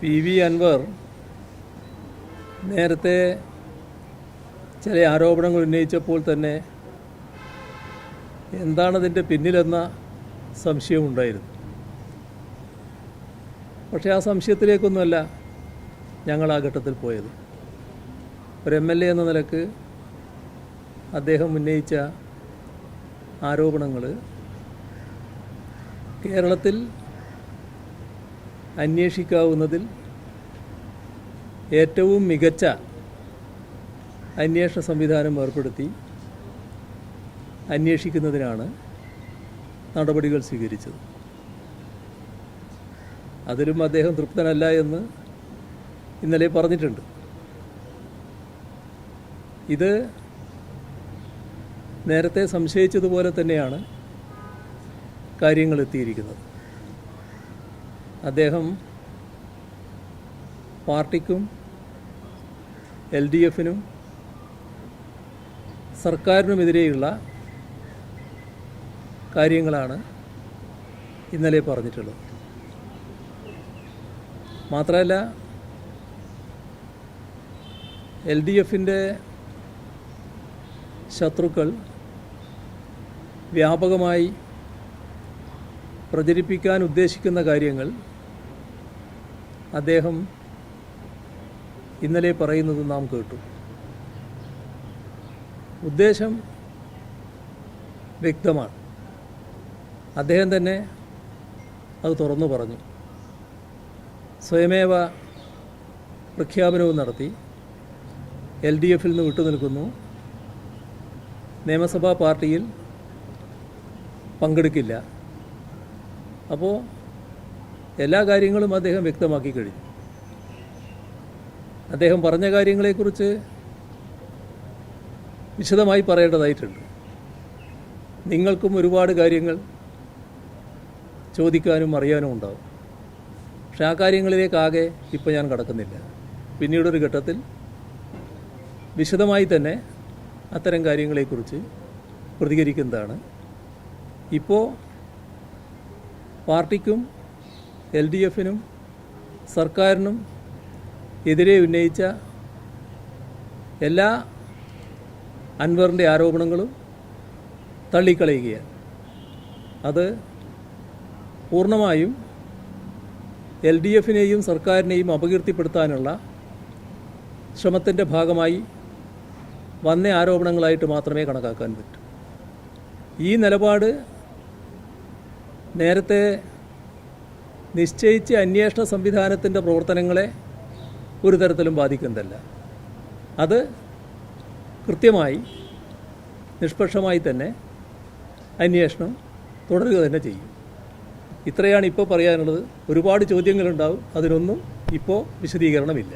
PV Anwar നേരത്തെ ചില ആരോപണങ്ങൾ ഉന്നയിച്ചപ്പോൾ തന്നെ എന്താണതിൻ്റെ പിന്നിലെന്ന സംശയമുണ്ടായിരുന്നു. പക്ഷേ ആ സംശയത്തിലേക്കൊന്നുമല്ല ഞങ്ങൾ ആ ഘട്ടത്തിൽ പോയത്. ഒരു MLA എന്ന നിലക്ക് അദ്ദേഹം ഉന്നയിച്ച ആരോപണങ്ങൾ കേരളത്തിൽ അന്വേഷിക്കാവുന്നതിൽ ഏറ്റവും മികച്ച അന്വേഷണ സംവിധാനം ഏർപ്പെടുത്തി അന്വേഷിക്കുന്നതിനാണ് നടപടികൾ സ്വീകരിച്ചത്. അതിലും അദ്ദേഹം തൃപ്തനല്ല എന്ന് ഇന്നലെ പറഞ്ഞിട്ടുണ്ട്. ഇത് നേരത്തെ സംശയിച്ചതുപോലെ തന്നെയാണ് കാര്യങ്ങൾ എത്തിയിരിക്കുന്നത്. അദ്ദേഹം പാർട്ടിക്കും LDFനും സർക്കാരിനുമെതിരെയുള്ള കാര്യങ്ങളാണ് ഇന്നലെ പറഞ്ഞിട്ടുള്ളത്. മാത്രമല്ല LDFൻ്റെ ശത്രുക്കൾ വ്യാപകമായി പ്രചരിപ്പിക്കാൻ ഉദ്ദേശിക്കുന്ന കാര്യങ്ങൾ അദ്ദേഹം ഇന്നലെ പറയുന്നത് നാം കേട്ടു. ഉദ്ദേശം വ്യക്തമാണ്. അദ്ദേഹം തന്നെ അത് തുറന്നു പറഞ്ഞു. സ്വയമേവ പ്രഖ്യാപനവും നടത്തി. LDFൽ നിന്ന് വിട്ടുനിൽക്കുന്നു, നിയമസഭാ പാർട്ടിയിൽ പങ്കെടുക്കില്ല. അപ്പോൾ എല്ലാ കാര്യങ്ങളും അദ്ദേഹം വ്യക്തമാക്കി കഴിഞ്ഞു. അദ്ദേഹം പറഞ്ഞ കാര്യങ്ങളെക്കുറിച്ച് വിശദമായി പറയേണ്ടതായിട്ടുണ്ട്. നിങ്ങൾക്കും ഒരുപാട് കാര്യങ്ങൾ ചോദിക്കാനും അറിയാനും ഉണ്ടാവും. പക്ഷെ ആ കാര്യങ്ങളിലേക്കാകെ ഇപ്പോൾ ഞാൻ കടക്കുന്നില്ല. പിന്നീടൊരു ഘട്ടത്തിൽ വിശദമായി തന്നെ അത്തരം കാര്യങ്ങളെക്കുറിച്ച് പ്രതികരിക്കുന്നതാണ്. ഇപ്പോൾ പാർട്ടിക്കും LDFനും സർക്കാരിനും എതിരെ ഉന്നയിച്ച എല്ലാ അൻവറിൻ്റെ ആരോപണങ്ങളും തള്ളിക്കളയുകയാണ്. അത് പൂർണ്ണമായും LDFനെയും സർക്കാരിനെയും അപകീർത്തിപ്പെടുത്താനുള്ള ശ്രമത്തിൻ്റെ ഭാഗമായി വന്ന ആരോപണങ്ങളായിട്ട് മാത്രമേ കണക്കാക്കാൻ പറ്റൂ. ഈ നിലപാട് നേരത്തെ നിശ്ചയിച്ച അന്വേഷണ സംവിധാനത്തിൻ്റെ പ്രവർത്തനങ്ങളെ ഒരു തരത്തിലും ബാധിക്കുന്നതല്ല. അത് കൃത്യമായി നിഷ്പക്ഷമായി തന്നെ അന്വേഷണം തുടരുക തന്നെ ചെയ്യും. ഇത്രയാണ് ഇപ്പോൾ പറയാനുള്ളത്. ഒരുപാട് ചോദ്യങ്ങളുണ്ടാവും. അതിനൊന്നും ഇപ്പോൾ വിശദീകരണമില്ല.